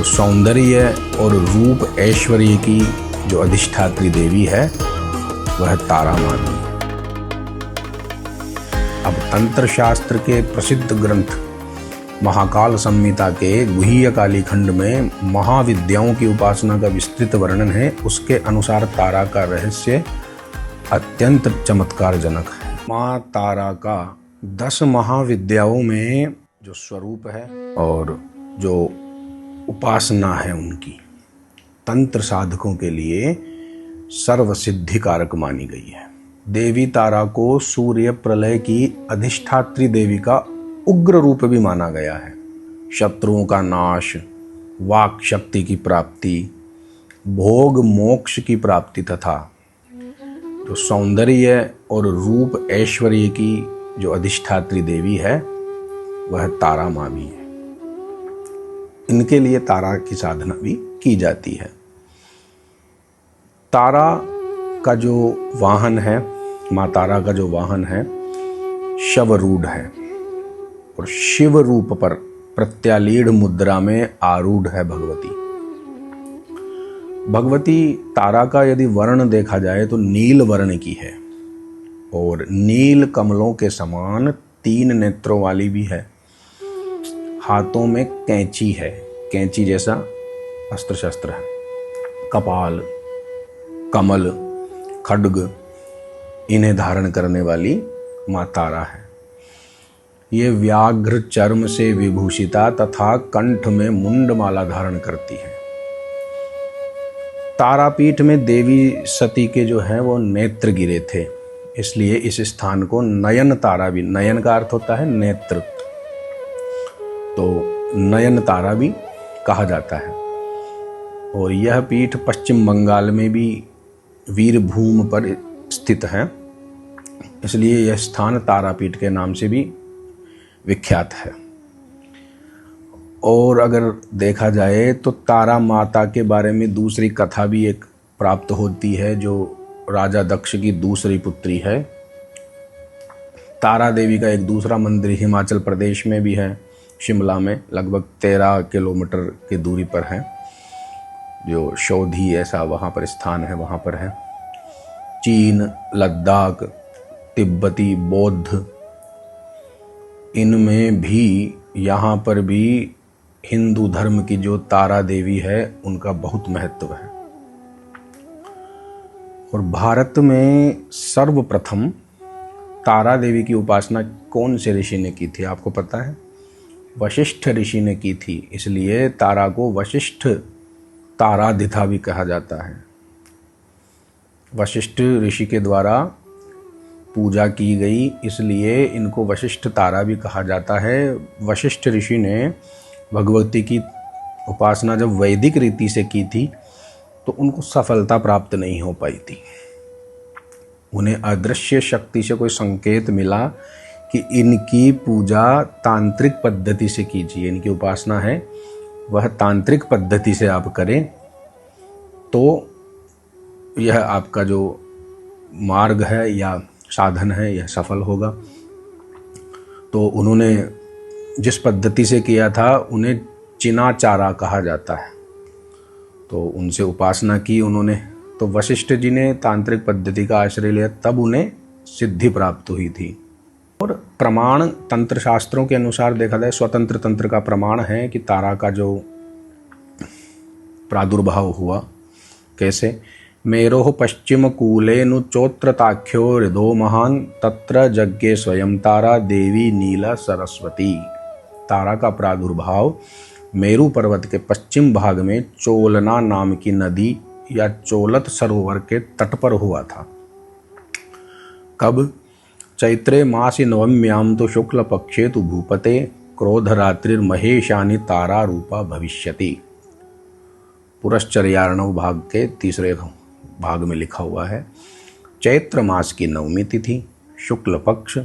तो सौंदर्य और रूप ऐश्वर्य की जो अधिष्ठात्री देवी है वह तारा मानी। अब तंत्र शास्त्र के प्रसिद्ध ग्रंथ महाकाल संहिता के गुह्य काली खंड में महाविद्याओं की उपासना का विस्तृत वर्णन है। उसके अनुसार तारा का रहस्य अत्यंत चमत्कारजनक है। माँ तारा का 10 महाविद्याओं में जो स्वरूप है और जो उपासना है उनकी तंत्र साधकों के लिए सर्वसिद्धि कारक मानी गई है। देवी तारा को सूर्य प्रलय की अधिष्ठात्री देवी का उग्र रूप भी माना गया है। शत्रुओं का नाश, वाक शक्ति की प्राप्ति, भोग मोक्ष की प्राप्ति तथा जो सौंदर्य और रूप ऐश्वर्य की जो अधिष्ठात्री देवी है वह तारा माँ भी है। इनके लिए तारा की साधना भी की जाती है। तारा का जो वाहन है, माँ तारा का जो वाहन है शवरूढ़ है और शिव रूप पर प्रत्यालीढ़ मुद्रा में आरूढ़ है भगवती। भगवती तारा का यदि वर्ण देखा जाए तो नील वर्ण की है और नील कमलों के समान 3 नेत्रों वाली भी है। हाथों में कैंची है, कैंची जैसा अस्त्र शस्त्र है। कपाल, कमल, खड्ग इन्हें धारण करने वाली माँ तारा है। ये व्याघ्र चर्म से विभूषिता तथा कंठ में मुंडमाला धारण करती है। तारापीठ में देवी सती के जो है वो नेत्र गिरे थे, इसलिए इस स्थान को नयन तारा भी, नयन का अर्थ होता है नेत्र, तो नयन तारा भी कहा जाता है। और यह पीठ पश्चिम बंगाल में भी वीरभूम पर स्थित है, इसलिए यह स्थान तारापीठ के नाम से भी विख्यात है। और अगर देखा जाए तो तारा माता के बारे में दूसरी कथा भी एक प्राप्त होती है जो राजा दक्ष की दूसरी पुत्री है। तारा देवी का एक दूसरा मंदिर हिमाचल प्रदेश में भी है, शिमला में लगभग 13 किलोमीटर की दूरी पर है। जो शोधी ऐसा वहाँ पर स्थान है वहाँ पर है। चीन, लद्दाख, तिब्बती बौद्ध इनमें भी, यहाँ पर भी हिंदू धर्म की जो तारा देवी है उनका बहुत महत्व है। और भारत में सर्वप्रथम तारा देवी की उपासना कौन से ऋषि ने की थी आपको पता है? वशिष्ठ ऋषि ने की थी, इसलिए तारा को वशिष्ठ ताराधिथा भी कहा जाता है। वशिष्ठ ऋषि के द्वारा पूजा की गई, इसलिए इनको वशिष्ठ तारा भी कहा जाता है। वशिष्ठ ऋषि ने भगवती की उपासना जब वैदिक रीति से की थी तो उनको सफलता प्राप्त नहीं हो पाई थी। उन्हें अदृश्य शक्ति से कोई संकेत मिला कि इनकी पूजा तांत्रिक पद्धति से कीजिए, इनकी उपासना है वह तांत्रिक पद्धति से आप करें तो यह आपका जो मार्ग है या साधन है यह सफल होगा। तो उन्होंने जिस पद्धति से किया था उन्हें चिनाचारा कहा जाता है। तो उनसे उपासना की उन्होंने, तो वशिष्ठ जी ने तांत्रिक पद्धति का आश्रय लिया, तब उन्हें सिद्धि प्राप्त हुई थी। और प्रमाण तंत्र शास्त्रों के अनुसार देखा जाए, स्वतंत्र तंत्र का प्रमाण है कि तारा का जो प्रादुर्भाव हुआ कैसे, मेरोह पश्चिम कूले नु चोत्रताख्यो हृदो महान तत्र जज्ञे स्वयं तारा देवी नीला सरस्वती। तारा का प्रादुर्भाव मेरू पर्वत के पश्चिम भाग में चोलना नाम की नदी या चोलत सरोवर के तट पर हुआ था। कब? चैत्रे मासी नवम्याम तो शुक्ल पक्षे तु भूपते क्रोधरात्रिर्महेशानी तारा रूपा भविष्यति। पुरश्चर्यार्णव भाग के 3 भाग में लिखा हुआ है। चैत्र मास की नवमी तिथि, शुक्ल पक्ष,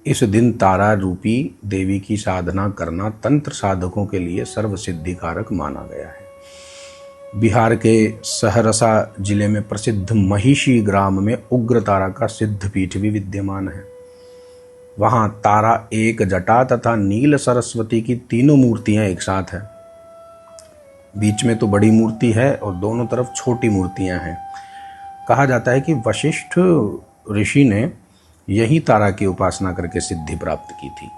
इस दिन तारा रूपी देवी की साधना करना तंत्र साधकों के लिए सर्वसिद्धिकारक माना गया है। बिहार के सहरसा जिले में प्रसिद्ध महिषी ग्राम में उग्र तारा का सिद्ध पीठ भी विद्यमान है। वहाँ तारा एक जटा तथा नील सरस्वती की तीनों मूर्तियां एक साथ हैं। बीच में तो बड़ी मूर्ति है और दोनों तरफ छोटी मूर्तियां हैं। कहा जाता है कि वशिष्ठ ऋषि ने यही तारा की उपासना करके सिद्धि प्राप्त की थी।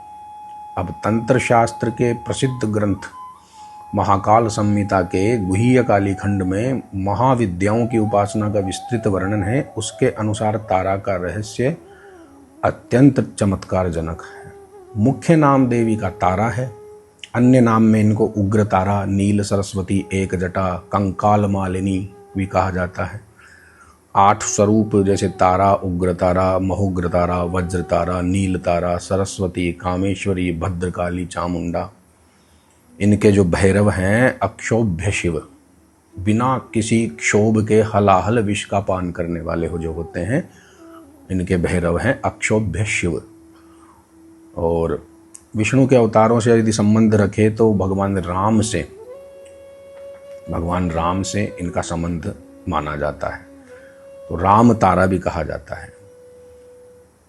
अब तंत्र शास्त्र के प्रसिद्ध ग्रंथ महाकाल संहिता के गुह्य काली खंड में महाविद्याओं की उपासना का विस्तृत वर्णन है। उसके अनुसार तारा का रहस्य अत्यंत चमत्कारजनक है। मुख्य नाम देवी का तारा है, अन्य नाम में इनको उग्र तारा, नील सरस्वती, एक जटा, कंकाल मालिनी भी कहा जाता है। 8 स्वरूप जैसे तारा, उग्र तारा, महोग्र तारा, वज्र तारा, नील तारा, सरस्वती, कामेश्वरी, भद्रकाली, चामुंडा। इनके जो भैरव हैं अक्षोभ्य शिव, बिना किसी क्षोभ के हलाहल विष का पान करने वाले हो जो होते हैं, इनके भैरव हैं अक्षोभ्य शिव। और विष्णु के अवतारों से यदि संबंध रखे तो भगवान राम से इनका संबंध माना जाता है, तो राम तारा भी कहा जाता है।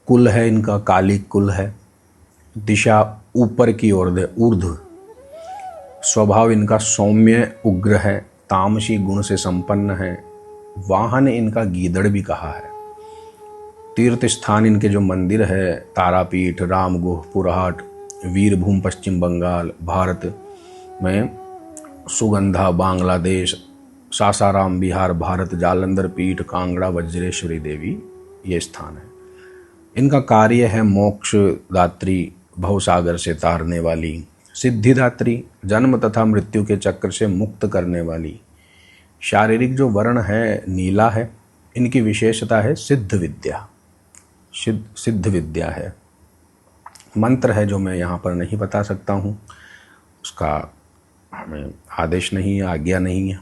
कुल है इनका काली कुल है, दिशा ऊपर की ओर है ऊर्ध्व, स्वभाव इनका सौम्य उग्र है, तामसी गुण से संपन्न है। वाहन इनका गीदड़ भी कहा है। तीर्थ स्थान इनके जो मंदिर है तारापीठ, रामगुह, पुरहाट, वीरभूम पश्चिम बंगाल भारत में, सुगंधा बांग्लादेश, सासाराम बिहार भारत, जालंधर पीठ कांगड़ा, वज्रेश्वरी देवी ये स्थान है। इनका कार्य है मोक्ष दात्री, भवसागर से तारने वाली, सिद्धिदात्री, जन्म तथा मृत्यु के चक्र से मुक्त करने वाली। शारीरिक जो वर्ण है नीला है। इनकी विशेषता है सिद्ध विद्या है। मंत्र है जो मैं यहाँ पर नहीं बता सकता हूँ, उसका हमें आदेश नहीं है, आज्ञा नहीं है।